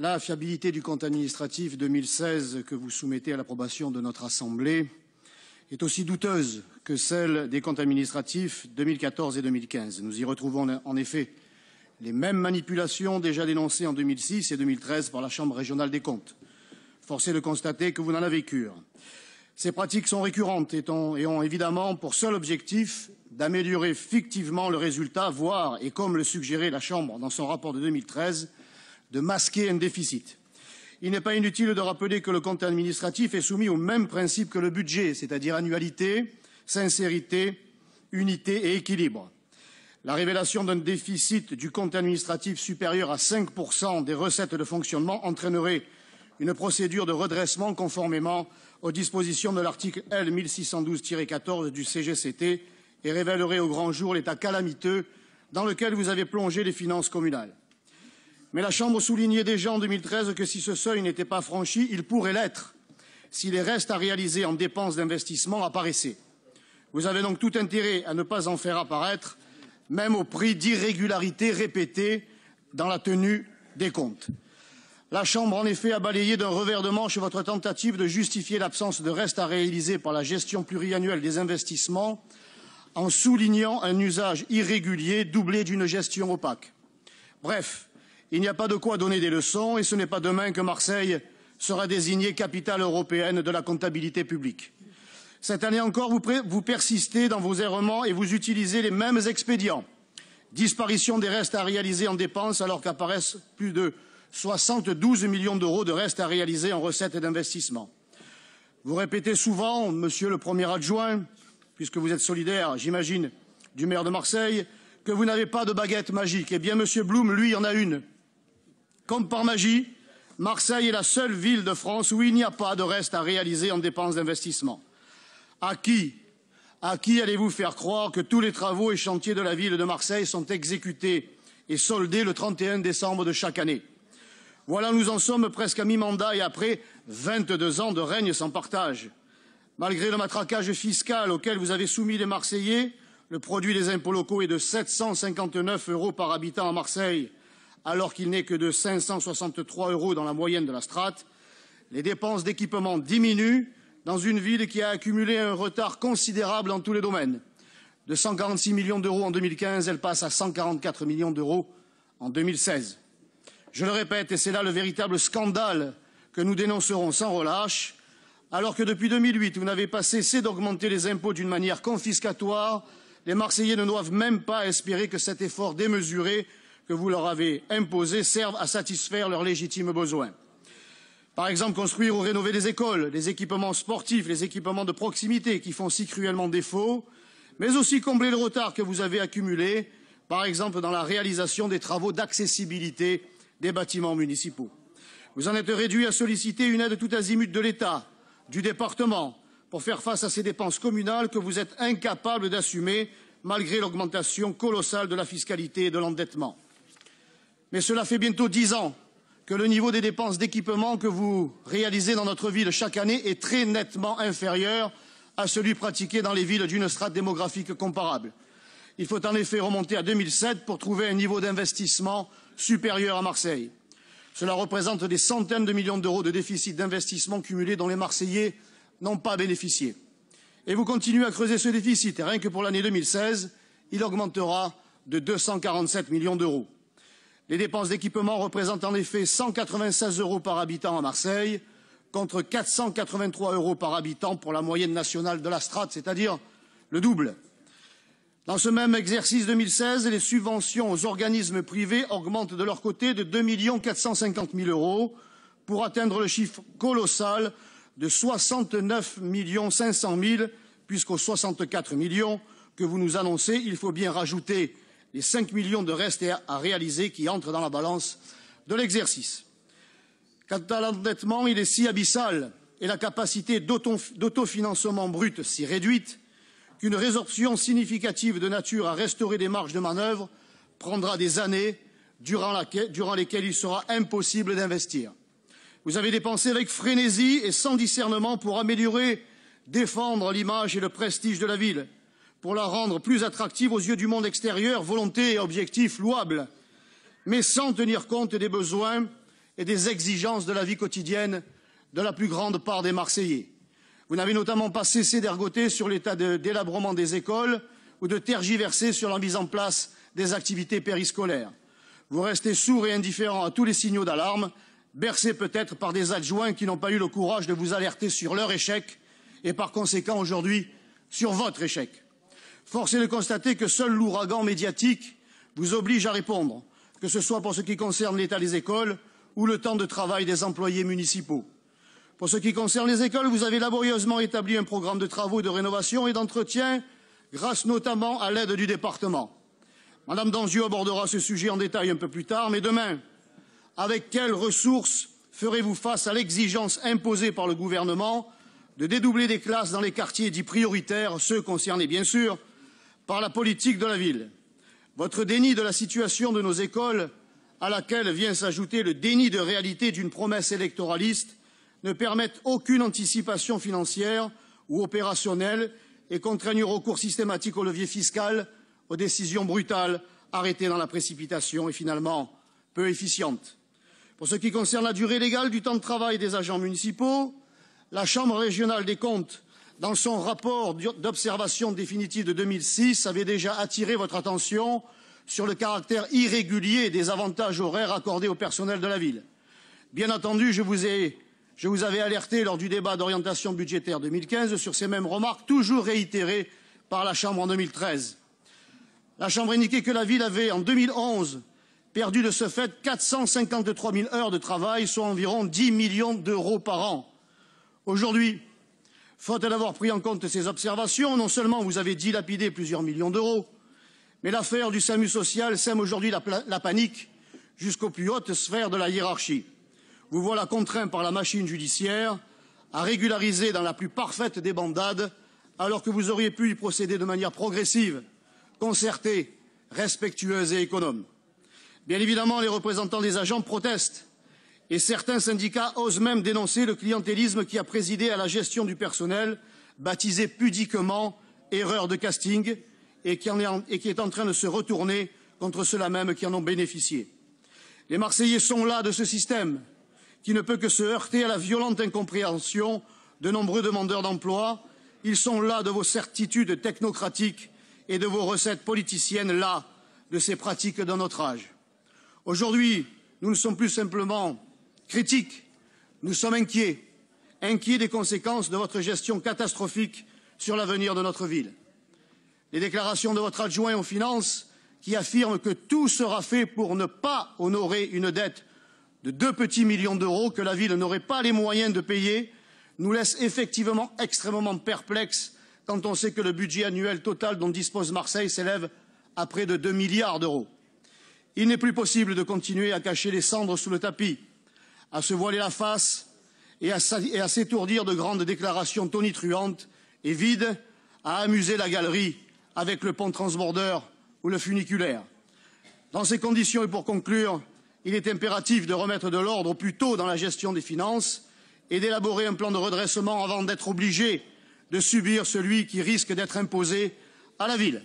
La fiabilité du compte administratif 2016 que vous soumettez à l'approbation de notre Assemblée est aussi douteuse que celle des comptes administratifs 2014 et 2015. Nous y retrouvons en effet les mêmes manipulations déjà dénoncées en 2006 et 2013 par la Chambre régionale des comptes. Force est de constater que vous n'en avez cure. Ces pratiques sont récurrentes et ont évidemment pour seul objectif d'améliorer fictivement le résultat, voire, et comme le suggérait la Chambre dans son rapport de 2013, de masquer un déficit. Il n'est pas inutile de rappeler que le compte administratif est soumis au même principe que le budget, c'est-à-dire annualité, sincérité, unité et équilibre. La révélation d'un déficit du compte administratif supérieur à 5% des recettes de fonctionnement entraînerait une procédure de redressement conformément aux dispositions de l'article L. 1612-14 du CGCT et révélerait au grand jour l'état calamiteux dans lequel vous avez plongé les finances communales. Mais la Chambre soulignait déjà en 2013 que si ce seuil n'était pas franchi, il pourrait l'être si les restes à réaliser en dépenses d'investissement apparaissaient. Vous avez donc tout intérêt à ne pas en faire apparaître, même au prix d'irrégularités répétées dans la tenue des comptes. La Chambre, en effet, a balayé d'un revers de manche votre tentative de justifier l'absence de restes à réaliser par la gestion pluriannuelle des investissements en soulignant un usage irrégulier doublé d'une gestion opaque. Bref, il n'y a pas de quoi donner des leçons et ce n'est pas demain que Marseille sera désignée capitale européenne de la comptabilité publique. Cette année encore, vous persistez dans vos errements et vous utilisez les mêmes expédients. Disparition des restes à réaliser en dépenses alors qu'apparaissent plus de 72 millions d'euros de restes à réaliser en recettes et d'investissement. Vous répétez souvent, monsieur le premier adjoint, puisque vous êtes solidaire, j'imagine, du maire de Marseille, que vous n'avez pas de baguette magique. Eh bien, monsieur Blum, lui, en a une. Comme par magie, Marseille est la seule ville de France où il n'y a pas de reste à réaliser en dépenses d'investissement. À qui allez-vous faire croire que tous les travaux et chantiers de la ville de Marseille sont exécutés et soldés le 31 décembre de chaque année? Voilà, nous en sommes presque à mi-mandat et après 22 ans de règne sans partage. Malgré le matraquage fiscal auquel vous avez soumis les Marseillais, le produit des impôts locaux est de 759 € par habitant à Marseille, alors qu'il n'est que de 563 € dans la moyenne de la strate. Les dépenses d'équipement diminuent dans une ville qui a accumulé un retard considérable dans tous les domaines. De 146 millions d'euros en 2015, elle passe à 144 millions d'euros en 2016. Je le répète, et c'est là le véritable scandale que nous dénoncerons sans relâche, alors que depuis 2008, vous n'avez pas cessé d'augmenter les impôts d'une manière confiscatoire, les Marseillais ne doivent même pas espérer que cet effort démesuré que vous leur avez imposé serve à satisfaire leurs légitimes besoins. Par exemple, construire ou rénover des écoles, les équipements sportifs, les équipements de proximité qui font si cruellement défaut, mais aussi combler le retard que vous avez accumulé, par exemple dans la réalisation des travaux d'accessibilité des bâtiments municipaux. Vous en êtes réduit à solliciter une aide tout azimut de l'État, du département, pour faire face à ces dépenses communales que vous êtes incapables d'assumer malgré l'augmentation colossale de la fiscalité et de l'endettement. Mais cela fait bientôt 10 ans que le niveau des dépenses d'équipement que vous réalisez dans notre ville chaque année est très nettement inférieur à celui pratiqué dans les villes d'une strate démographique comparable. Il faut en effet remonter à 2007 pour trouver un niveau d'investissement supérieur à Marseille. Cela représente des centaines de millions d'euros de déficit d'investissement cumulé dont les Marseillais n'ont pas bénéficié. Et vous continuez à creuser ce déficit. Et rien que pour l'année 2016, il augmentera de 247 millions d'euros. Les dépenses d'équipement représentent en effet 196 € par habitant à Marseille, contre 483 € par habitant pour la moyenne nationale de la strate, c'est-à-dire le double. Dans ce même exercice 2016, les subventions aux organismes privés augmentent de leur côté de 2 450 000 € pour atteindre le chiffre colossal de 69 500 000, puisqu'aux 64 millions que vous nous annoncez, il faut bien rajouter les 5 millions de restes à réaliser qui entrent dans la balance de l'exercice. Quant à l'endettement, il est si abyssal et la capacité d'autofinancement brut si réduite qu'une résorption significative de nature à restaurer des marges de manœuvre prendra des années durant lesquelles il sera impossible d'investir. Vous avez dépensé avec frénésie et sans discernement pour améliorer, défendre l'image et le prestige de la ville, pour la rendre plus attractive aux yeux du monde extérieur, volonté et objectif louables, mais sans tenir compte des besoins et des exigences de la vie quotidienne de la plus grande part des Marseillais. Vous n'avez notamment pas cessé d'ergoter sur l'état de délabrement des écoles ou de tergiverser sur la mise en place des activités périscolaires. Vous restez sourds et indifférents à tous les signaux d'alarme, bercés peut-être par des adjoints qui n'ont pas eu le courage de vous alerter sur leur échec et par conséquent aujourd'hui sur votre échec. Force est de constater que seul l'ouragan médiatique vous oblige à répondre, que ce soit pour ce qui concerne l'état des écoles ou le temps de travail des employés municipaux. Pour ce qui concerne les écoles, vous avez laborieusement établi un programme de travaux, de rénovation et d'entretien, grâce notamment à l'aide du département. Madame Danzieux abordera ce sujet en détail un peu plus tard, mais demain, avec quelles ressources ferez-vous face à l'exigence imposée par le gouvernement de dédoubler des classes dans les quartiers dits prioritaires, ceux concernés bien sûr par la politique de la ville? Votre déni de la situation de nos écoles, à laquelle vient s'ajouter le déni de réalité d'une promesse électoraliste, ne permettent aucune anticipation financière ou opérationnelle et contraignent au recours systématique au levier fiscal, aux décisions brutales, arrêtées dans la précipitation et finalement peu efficientes. Pour ce qui concerne la durée légale du temps de travail des agents municipaux, la Chambre régionale des comptes, dans son rapport d'observation définitive de 2006, avait déjà attiré votre attention sur le caractère irrégulier des avantages horaires accordés au personnel de la ville. Bien entendu, je vous avais alerté lors du débat d'orientation budgétaire 2015 sur ces mêmes remarques, toujours réitérées par la Chambre en 2013. La Chambre indiquait que la ville avait, en 2011, perdu de ce fait 453 000 heures de travail, soit environ 10 millions d'euros par an. Aujourd'hui, faute d'avoir pris en compte ces observations, non seulement vous avez dilapidé plusieurs millions d'euros, mais l'affaire du SAMU social sème aujourd'hui la panique jusqu'aux plus hautes sphères de la hiérarchie. Vous voilà contraint par la machine judiciaire à régulariser dans la plus parfaite des bandades, alors que vous auriez pu y procéder de manière progressive, concertée, respectueuse et économe. Bien évidemment, les représentants des agents protestent et certains syndicats osent même dénoncer le clientélisme qui a présidé à la gestion du personnel, baptisé pudiquement « erreur de casting » et qui est en train de se retourner contre ceux-là même qui en ont bénéficié. Les Marseillais sont las de ce système qui ne peut que se heurter à la violente incompréhension de nombreux demandeurs d'emploi. Ils sont las de vos certitudes technocratiques et de vos recettes politiciennes, las de ces pratiques d'un autre âge. Aujourd'hui, nous ne sommes plus simplement critiques, nous sommes inquiets des conséquences de votre gestion catastrophique sur l'avenir de notre ville. Les déclarations de votre adjoint aux finances qui affirme que tout sera fait pour ne pas honorer une dette de 2 petits millions d'euros que la ville n'aurait pas les moyens de payer nous laissent effectivement extrêmement perplexes quand on sait que le budget annuel total dont dispose Marseille s'élève à près de 2 milliards d'euros. Il n'est plus possible de continuer à cacher les cendres sous le tapis, à se voiler la face et à s'étourdir de grandes déclarations tonitruantes et vides, à amuser la galerie avec le pont transbordeur ou le funiculaire. Dans ces conditions et pour conclure, il est impératif de remettre de l'ordre au plus tôt dans la gestion des finances et d'élaborer un plan de redressement avant d'être obligé de subir celui qui risque d'être imposé à la ville.